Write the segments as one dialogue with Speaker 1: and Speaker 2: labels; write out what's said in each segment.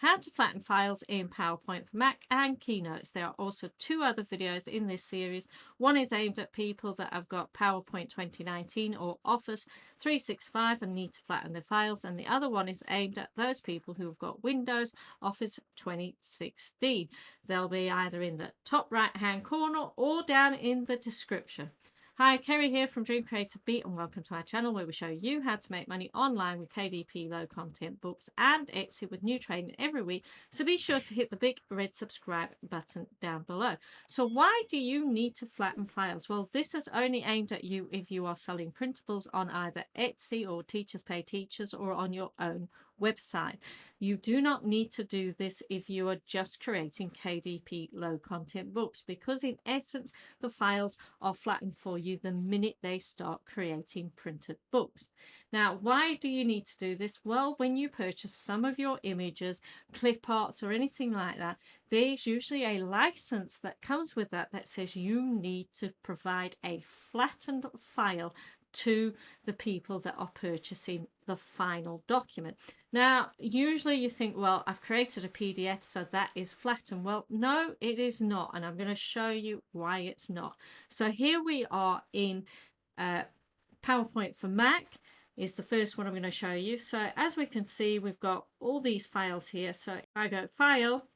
Speaker 1: how to flatten files in PowerPoint for Mac and Keynotes. There are also two other videos in this series. One is aimed at people that have got PowerPoint 2019 or Office 365 and need to flatten their files, and the other one is aimed at those people who have got Windows Office 2016. They'll be either in the top right hand corner or down in the description. Hi, Kerry here from Dream Creator Beat, and welcome to our channel where we show you how to make money online with KDP low content books and Etsy with new training every week. So be sure to hit the big red subscribe button down below. So why do you need to flatten files? Well, this is only aimed at you if you are selling printables on either Etsy or Teachers Pay Teachers or on your own website. You do not need to do this if you are just creating KDP low content books, because in essence the files are flattened for you the minute they start creating printed books. Now, why do you need to do this? Well, when you purchase some of your images, clip arts or anything like that, there's usually a license that comes with that says you need to provide a flattened file to the people that are purchasing the final document. Now, usually you think, well, I've created a PDF, so that is flattened. Well, no, it is not, and I'm going to show you why it's not. So here we are in PowerPoint for Mac is the first one I'm going to show you. So as we can see, we've got all these files here. So if I go File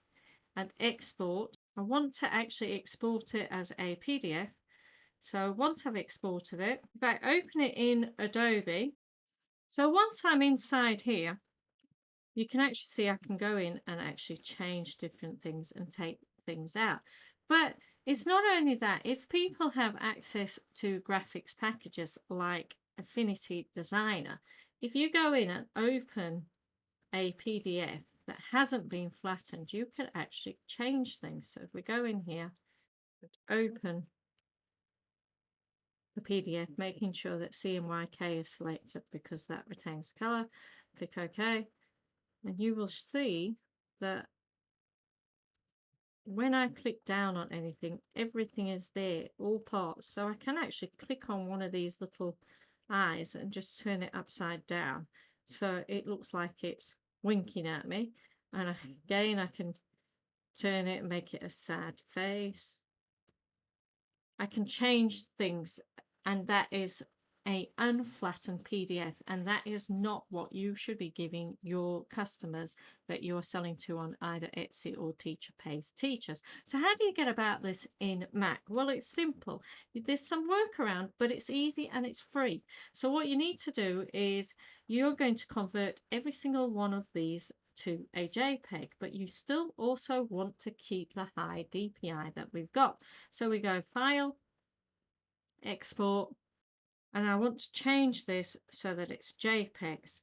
Speaker 1: and Export, I want to actually export it as a PDF. So once I've exported it, if I open it in Adobe, so once I'm inside here, you can actually see I can go in and actually change different things and take things out. But it's not only that. If people have access to graphics packages like Affinity Designer, if you go in and open a PDF that hasn't been flattened, you can actually change things. So if we go in here and open the PDF, making sure that CMYK is selected because that retains color, click OK, and you will see that when I click down on anything, everything is there, all parts. So I can actually click on one of these little eyes and just turn it upside down so it looks like it's winking at me. And again, I can turn it and make it a sad face. I can change things, and that is a unflattened PDF, and that is not what you should be giving your customers that you're selling to on either Etsy or Teacher Pays Teachers. So how do you get about this in Mac? Well, it's simple. There's some workaround, but it's easy and it's free. So what you need to do is you're going to convert every single one of these to a JPEG, but you still also want to keep the high DPI that we've got. So we go File, Export, and I want to change this so that it's JPEGs.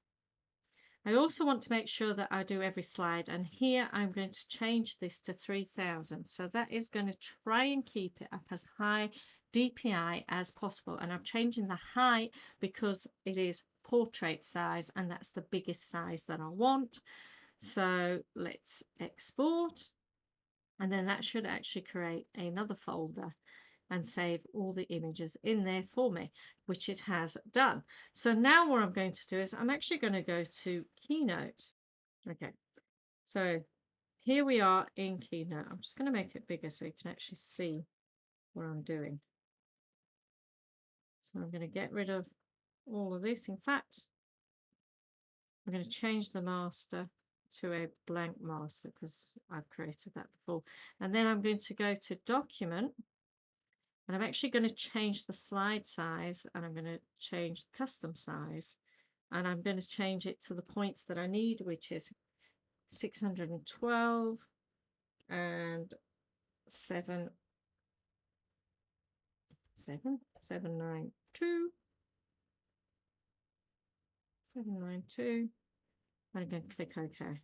Speaker 1: I also want to make sure that I do every slide, and here I'm going to change this to 3000. So that is going to try and keep it up as high DPI as possible, and I'm changing the height because it is portrait size and that's the biggest size that I want. So let's export, and then that should actually create another folder and save all the images in there for me, which it has done. So now what I'm going to do is I'm actually going to go to Keynote. Okay, so here we are in Keynote. I'm just going to make it bigger so you can actually see what I'm doing. So I'm going to get rid of all of this. In fact, I'm going to change the master to a blank master because I've created that before. And then I'm going to go to Document, and I'm actually going to change the slide size, and I'm going to change the custom size, and I'm going to change it to the points that I need, which is 612 and 792. I'm going to click OK.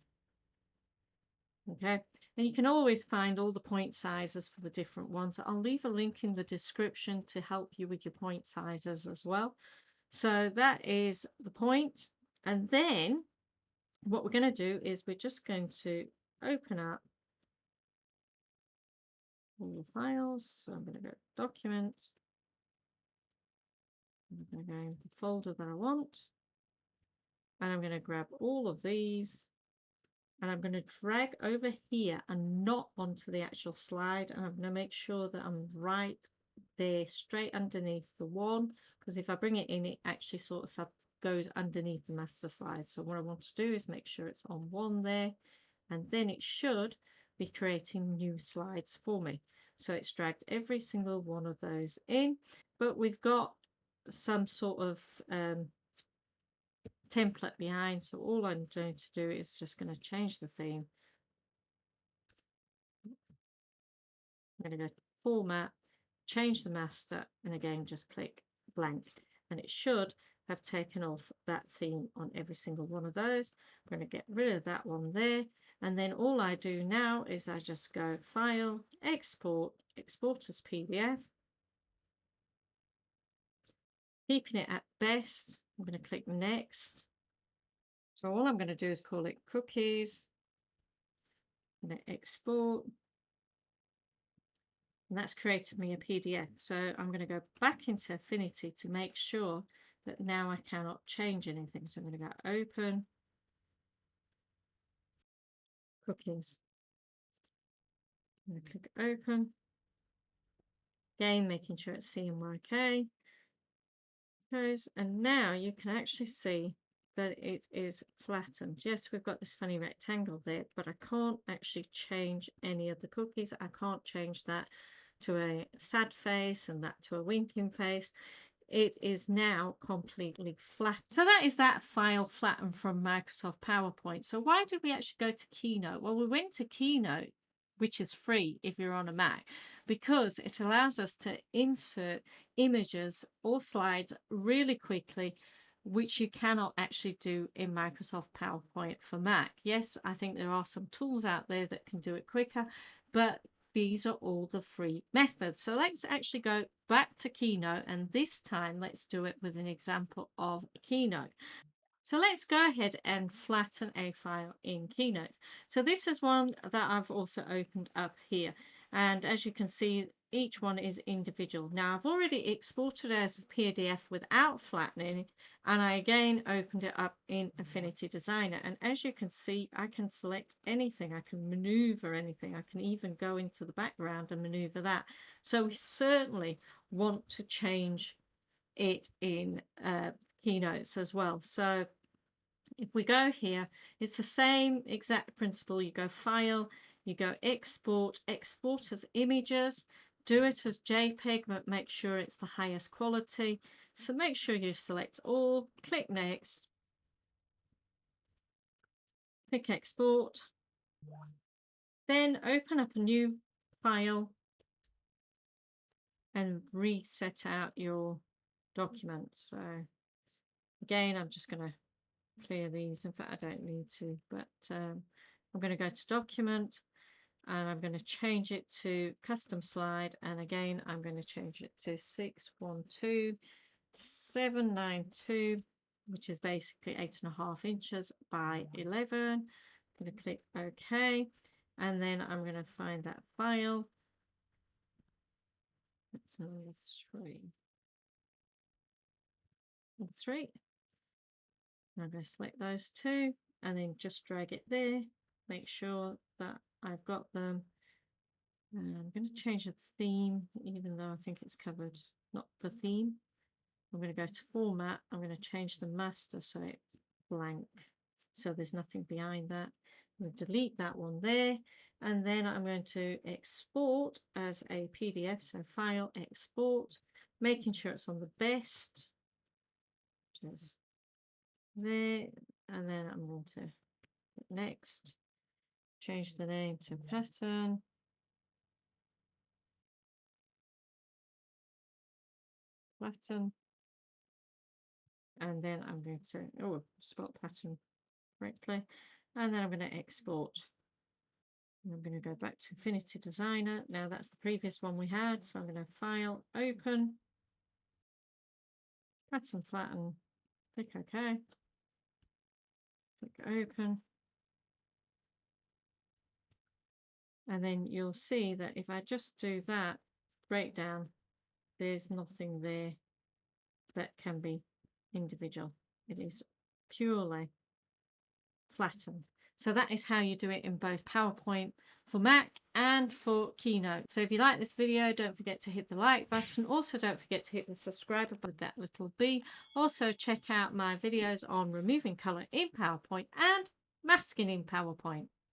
Speaker 1: Okay, and you can always find all the point sizes for the different ones. I'll leave a link in the description to help you with your point sizes as well. So that is the point. And then what we're going to do is we're just going to open up all the files. So I'm going to go Document. I'm going to go into the folder that I want. And I'm going to grab all of these and I'm going to drag over here and not onto the actual slide, and I'm going to make sure that I'm right there straight underneath the one, because if I bring it in, it actually sort of goes underneath the master slide. So what I want to do is make sure it's on one there, and then it should be creating new slides for me. So it's dragged every single one of those in, but we've got some sort of template behind, so all I'm going to do is just going to change the theme. I'm going to go to format, change the master, and again just click blank, and it should have taken off that theme on every single one of those. I'm going to get rid of that one there, and then all I do now is I just go file, export, export as PDF, keeping it at best. I'm going to click next. So all I'm going to do is call it cookies. I'm going to export, and that's created me a PDF. So I'm going to go back into Affinity to make sure that now I cannot change anything. So I'm going to go open, cookies. I'm going to click open. Again, making sure it's CMYK. And now you can actually see that it is flattened. Yes, we've got this funny rectangle there, but I can't actually change any of the cookies. I can't change that to a sad face and that to a winking face. It is now completely flat. So that is that file flattened from Microsoft PowerPoint. So why did we actually go to Keynote? Well, we went to Keynote, which is free if you're on a Mac, because it allows us to insert images or slides really quickly, which you cannot actually do in Microsoft PowerPoint for Mac. Yes, I think there are some tools out there that can do it quicker, but these are all the free methods. So let's actually go back to Keynote, and this time let's do it with an example of Keynote. So let's go ahead and flatten a file in Keynote. So this is one that I've also opened up here, and as you can see, each one is individual. Now I've already exported it as a PDF without flattening, and I again opened it up in Affinity Designer, and as you can see, I can select anything, I can maneuver anything, I can even go into the background and maneuver that. So we certainly want to change it in Keynotes as well. So if we go here, it's the same exact principle. You go file, you go export, export as images, do it as JPEG, but make sure it's the highest quality. So make sure you select all, click next, click export, then open up a new file and reset out your document. So again, I'm just going to clear these. In fact, I don't need to, but I'm going to go to document, and I'm going to change it to custom slide, and again I'm going to change it to 612792, which is basically 8.5 inches by 11. I'm going to click OK, and then I'm going to find that file. That's number 3. I'm going to select those two and then just drag it there, make sure that I've got them. And I'm going to change the theme, even though I think it's covered, not the theme. I'm going to go to format, I'm going to change the master so it's blank, so there's nothing behind that. I'm going to delete that one there, and then I'm going to export as a PDF, so file, export, making sure it's on the best, just there, and then I'm going to hit next, change the name to pattern, flatten, and then I'm going to spot pattern correctly, and then I'm going to export. And I'm going to go back to Affinity Designer. Now that's the previous one we had, so I'm going to file, open, pattern flatten, click OK, click open, and then you'll see that if I just do that breakdown, there's nothing there that can be individual. It is purely flattened. So that is how you do it in both PowerPoint for Mac and for Keynote. So if you like this video, don't forget to hit the like button. Also, don't forget to hit the subscribe button with that little B. Also, check out my videos on removing color in PowerPoint and masking in PowerPoint.